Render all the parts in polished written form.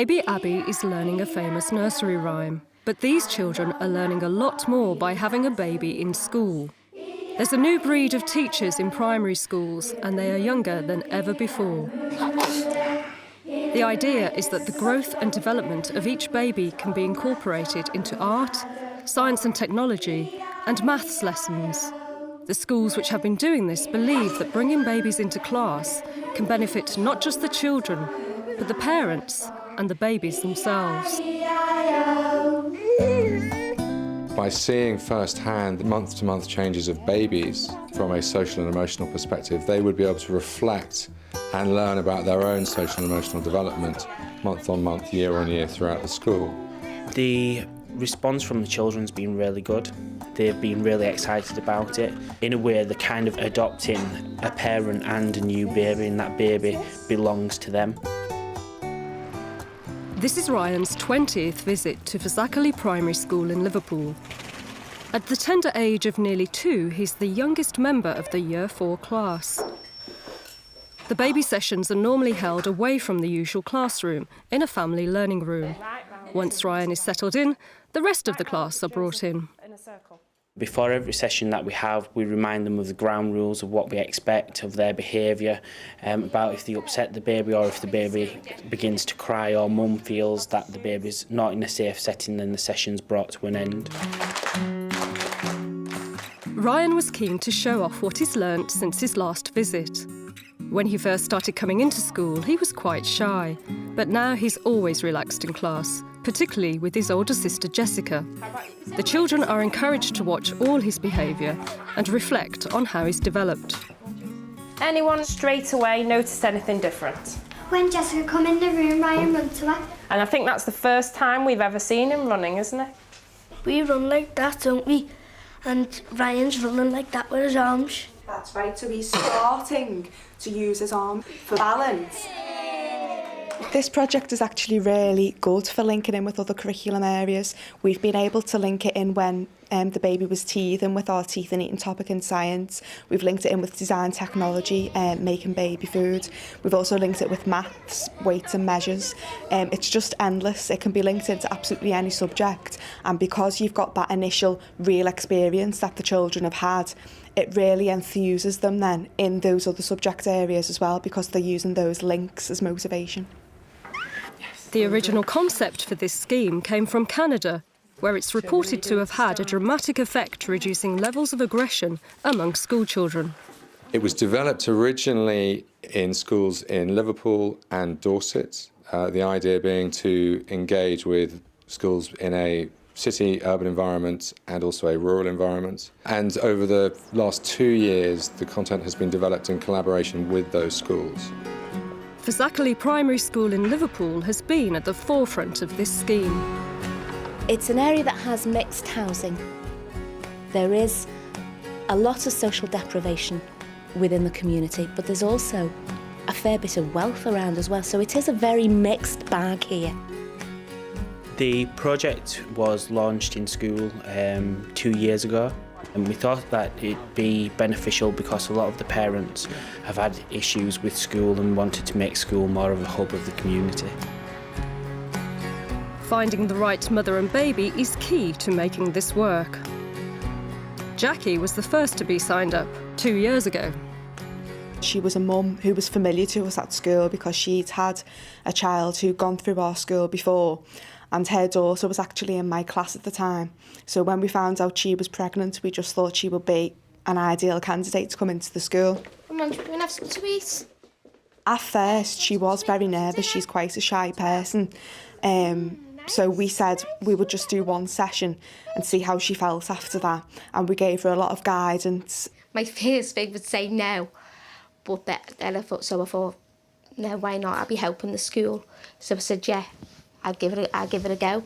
Baby Abby is learning a famous nursery rhyme, but these children are learning a lot more by having a baby in school. There's a new breed of teachers in primary schools, and they are younger than ever before. The idea is that the growth and development of each baby can be incorporated into art, science and technology, and maths lessons. The schools which have been doing this believe that bringing babies into class can benefit not just the children, but the parents and the babies themselves. By seeing firsthand month-to-month changes of babies from a social and emotional perspective, they would be able to reflect and learn about their own social and emotional development month on month, year on year throughout the school. The response from the children's been really good. They've been really excited about it. In a way, they're kind of adopting a parent and a new baby, and that baby belongs to them. This is Ryan's 20th visit to Fazakerley Primary School in Liverpool. At the tender age of nearly 2, he's the youngest member of the Year 4 class. The baby sessions are normally held away from the usual classroom, in a family learning room. Once Ryan is settled in, the rest of the class are brought in. Before every session that we have, we remind them of the ground rules of what we expect of their behaviour, about if they upset the baby or if the baby begins to cry or mum feels that the baby's not in a safe setting, then the session's brought to an end. Ryan was keen to show off what he's learnt since his last visit. When he first started coming into school, he was quite shy, but now he's always relaxed in class, particularly with his older sister Jessica. The children are encouraged to watch all his behaviour and reflect on how he's developed. Anyone straight away noticed anything different? When Jessica come in the room, Ryan run to her. And I think that's the first time we've ever seen him running, isn't it? We run like that, don't we? And Ryan's running like that with his arms. That's right, so he's starting to use his arm for balance. This project is actually really good for linking in with other curriculum areas. We've been able to link it in when the baby was teething with our teeth and eating topic in science. We've linked it in with design technology and making baby food. We've also linked it with maths, weights and measures. It's just endless. It can be linked into absolutely any subject. And because you've got that initial real experience that the children have had, it really enthuses them then in those other subject areas as well, because they're using those links as motivation. The original concept for this scheme came from Canada, where it's reported to have had a dramatic effect reducing levels of aggression among school children. It was developed originally in schools in Liverpool and Dorset, the idea being to engage with schools in a city, urban environment and also a rural environment. And over the last 2 years, the content has been developed in collaboration with those schools. Fazakerley Primary School in Liverpool has been at the forefront of this scheme. It's an area that has mixed housing. There is a lot of social deprivation within the community, but there's also a fair bit of wealth around as well, so it is a very mixed bag here. The project was launched in school 2 years ago, and we thought that it'd be beneficial because a lot of the parents have had issues with school and wanted to make school more of a hub of the community. Finding the right mother and baby is key to making this work. Jackie was the first to be signed up 2 years ago. She was a mum who was familiar to us at school because she'd had a child who'd gone through our school before, and her daughter was actually in my class at the time. So when we found out she was pregnant, we just thought she would be an ideal candidate to come into the school. Come on, we're have some sweets. At first, she was very nervous. She's quite a shy person. So we said we would just do one session and see how she felt after that. And we gave her a lot of guidance. My first thing was say no, but then I thought, no, why not? I'll be helping the school. So I said, yeah, I'll give it a go.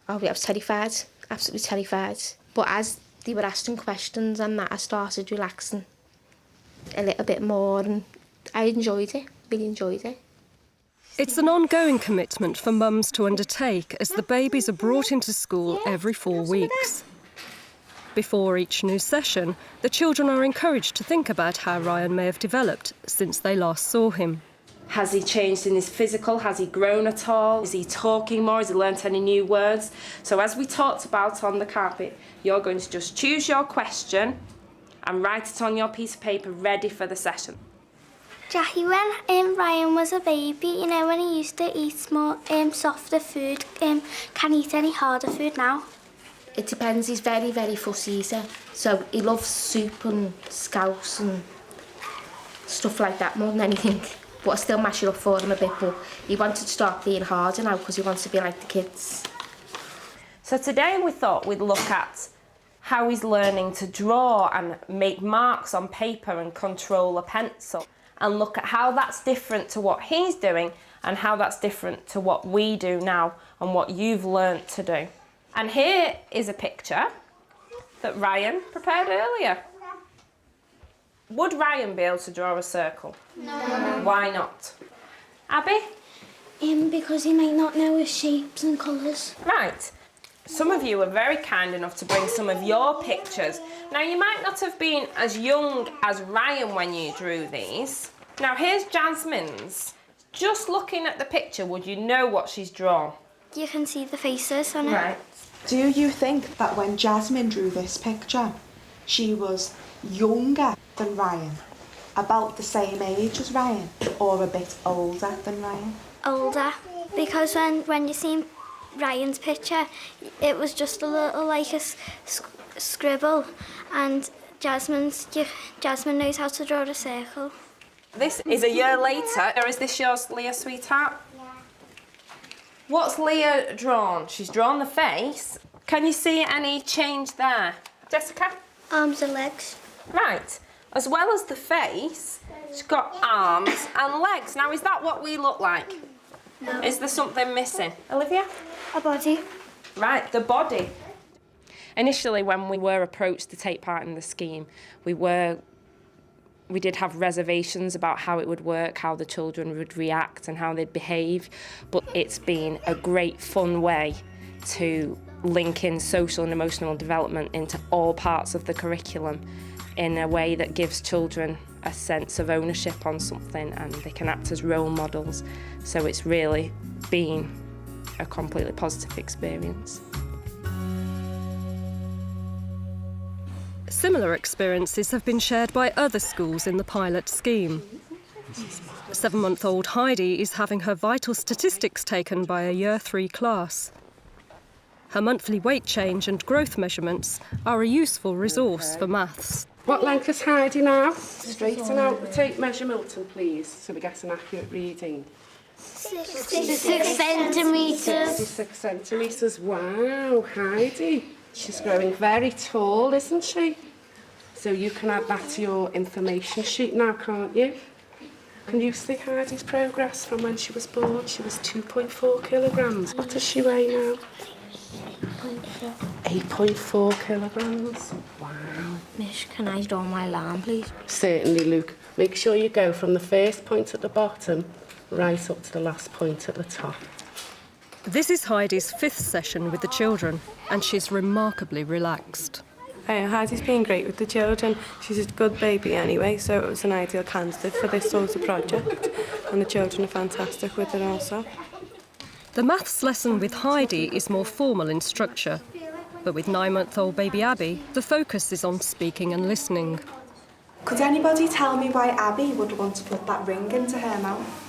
Oh, I was terrified, absolutely terrified. But as they were asking questions and that, I started relaxing a little bit more, and I enjoyed it, really enjoyed it. It's an ongoing commitment for mums to undertake as the babies are brought into school every 4 weeks. Before each new session, the children are encouraged to think about how Ryan may have developed since they last saw him. Has he changed in his physical? Has he grown at all? Is he talking more? Has he learnt any new words? So as we talked about on the carpet, you're going to just choose your question and write it on your piece of paper ready for the session. Jackie, when Ryan was a baby, you know, when he used to eat more softer food, can he eat any harder food now? It depends. He's very, very fussy eater. So he loves soup and scouse and stuff like that more than anything. But I still mash it up for him a bit. But he wanted to start being harder now because he wants to be like the kids. So today we thought we'd look at how he's learning to draw and make marks on paper and control a pencil, and look at how that's different to what he's doing and how that's different to what we do now and what you've learnt to do. And here is a picture that Ryan prepared earlier. Would Ryan be able to draw a circle? No. Why not? Abby? Because he might not know his shapes and colours. Right. Some of you were very kind enough to bring some of your pictures. Now, you might not have been as young as Ryan when you drew these. Now, here's Jasmine's. Just looking at the picture, would you know what she's drawn? You can see the faces on it. Right. Do you think that when Jasmine drew this picture, she was younger than Ryan, about the same age as Ryan, or a bit older than Ryan? Older, because when you see Ryan's picture, it was just a little like a scribble, and Jasmine knows how to draw a circle. This is a year later. Or is this yours, Leah, sweetheart? Yeah. What's Leah drawn? She's drawn the face. Can you see any change there? Jessica? Arms and legs. Right. As well as the face, she's got arms and legs. Now, is that what we look like? No. Is there something missing? Olivia? A body. Right, the body. Initially, when we were approached to take part in the scheme, we did have reservations about how it would work, how the children would react and how they'd behave, but it's been a great fun way to link in social and emotional development into all parts of the curriculum in a way that gives children a sense of ownership on something, and they can act as role models. So it's really been a completely positive experience. Similar experiences have been shared by other schools in the pilot scheme. 7-month-old Heidi is having her vital statistics taken by a Year 3 class. Her monthly weight change and growth measurements are a useful resource for maths. What length is Heidi now? Straighten out the tape measure, Milton, please, so we get an accurate reading. 66 centimetres. 66 centimetres, wow, Heidi. She's growing very tall, isn't she? So you can add that to your information sheet now, can't you? Can you see Heidi's progress from when she was born? She was 2.4 kilograms. What does she weigh now? 8.4 kilograms. Wow. Miss, can I draw my lamb, please? Certainly, Luke. Make sure you go from the first point at the bottom right up to the last point at the top. This is Heidi's 5th session with the children, and she's remarkably relaxed. Heidi's been great with the children. She's a good baby anyway, so it was an ideal candidate for this sort of project. And the children are fantastic with it also. The maths lesson with Heidi is more formal in structure, but with 9-month-old baby Abby, the focus is on speaking and listening. Could anybody tell me why Abby would want to put that ring into her mouth?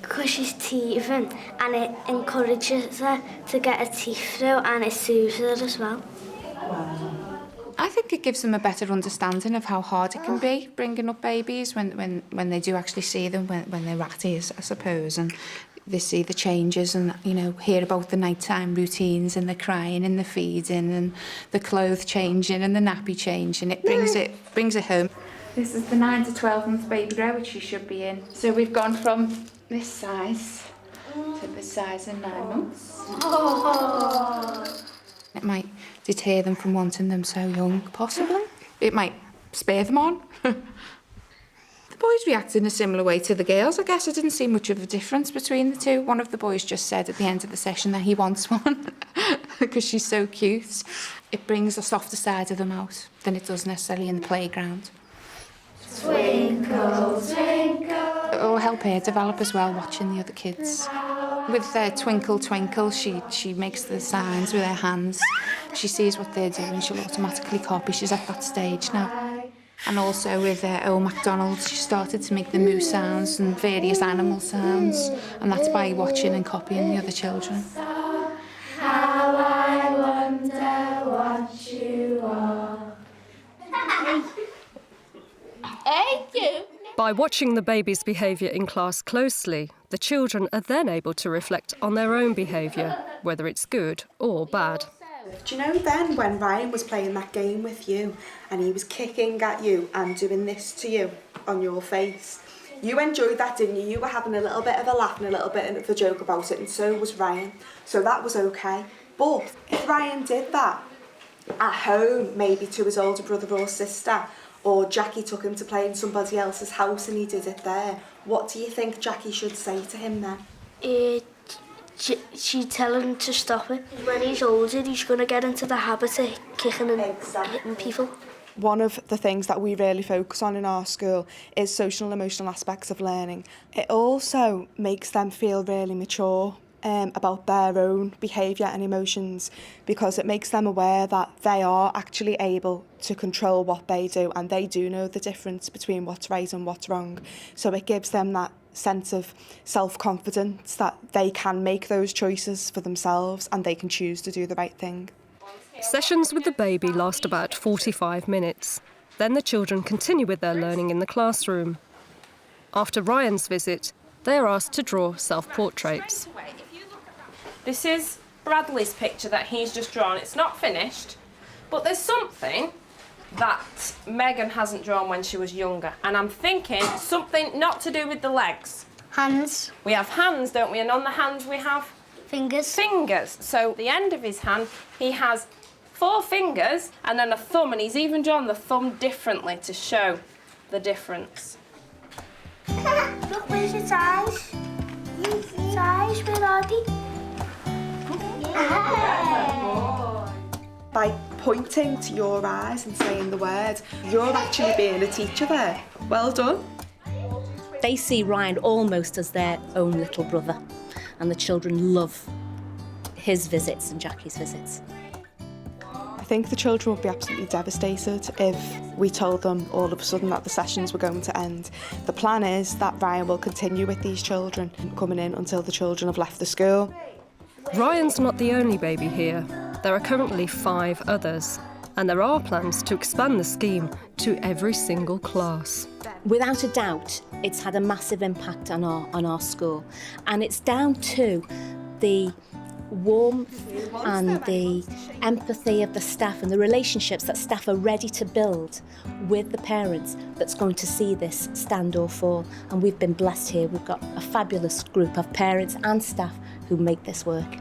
Because she's teething, and it encourages her to get her teeth through, and it soothes her as well. I think it gives them a better understanding of how hard it can be bringing up babies when they do actually see them when they're ratty, I suppose, and they see the changes and, you know, hear about the nighttime routines and the crying and the feeding and the clothes changing and the nappy changing. It brings it home. This is the 9 to 12 month baby grow, which she should be in. So we've gone from this size to the size in 9 months. Oh. It might deter them from wanting them so young, possibly. It might spur them on. The boys reacted in a similar way to the girls. I guess I didn't see much of a difference between the two. One of the boys just said at the end of the session that he wants one because she's so cute. It brings a softer side of them out than it does necessarily in the playground. Twinkle, twinkle. It'll help her develop as well, watching the other kids. With Twinkle Twinkle, she makes the signs with her hands. She sees what they're doing, she'll automatically copy. She's at that stage now. And also with O McDonald's, she started to make the moo sounds and various animal sounds, and that's by watching and copying the other children. How I wonder what you are. By watching the baby's behaviour in class closely, the children are then able to reflect on their own behaviour, whether it's good or bad. Do you know then when Ryan was playing that game with you and he was kicking at you and doing this to you on your face? You enjoyed that, didn't you? You were having a little bit of a laugh and a little bit of a joke about it, and so was Ryan. So that was okay. But if Ryan did that at home, maybe to his older brother or sister, or Jackie took him to play in somebody else's house and he did it there, what do you think Jackie should say to him then? She'd tell him to stop it. When he's older, he's going to get into the habit of kicking and hitting people. One of the things that we really focus on in our school is social and emotional aspects of learning. It also makes them feel really mature about their own behaviour and emotions, because it makes them aware that they are actually able to control what they do, and they do know the difference between what's right and what's wrong. So it gives them that sense of self-confidence that they can make those choices for themselves and they can choose to do the right thing. Sessions with the baby last about 45 minutes. Then the children continue with their learning in the classroom. After Ryan's visit, they are asked to draw self-portraits. This is Bradley's picture that he's just drawn. It's not finished, but there's something that Megan hasn't drawn when she was younger, and I'm thinking something not to do with the legs. Hands. We have hands, don't we? And on the hands we have Fingers. fingers. So the end of his hand, he has 4 fingers and then a thumb, and he's even drawn the thumb differently to show the difference. Look, where's its eyes? Its eyes, where are they? By pointing to your eyes and saying the word, you're actually being a teacher there. Well done. They see Ryan almost as their own little brother, and the children love his visits and Jackie's visits. I think the children would be absolutely devastated if we told them all of a sudden that the sessions were going to end. The plan is that Ryan will continue with these children coming in until the children have left the school. Ryan's not the only baby here. There are currently 5 others, and there are plans to expand the scheme to every single class. Without a doubt, it's had a massive impact on our school, and it's down to the warmth and the empathy of the staff and the relationships that staff are ready to build with the parents that's going to see this stand or fall. And we've been blessed here. We've got a fabulous group of parents and staff who make this work.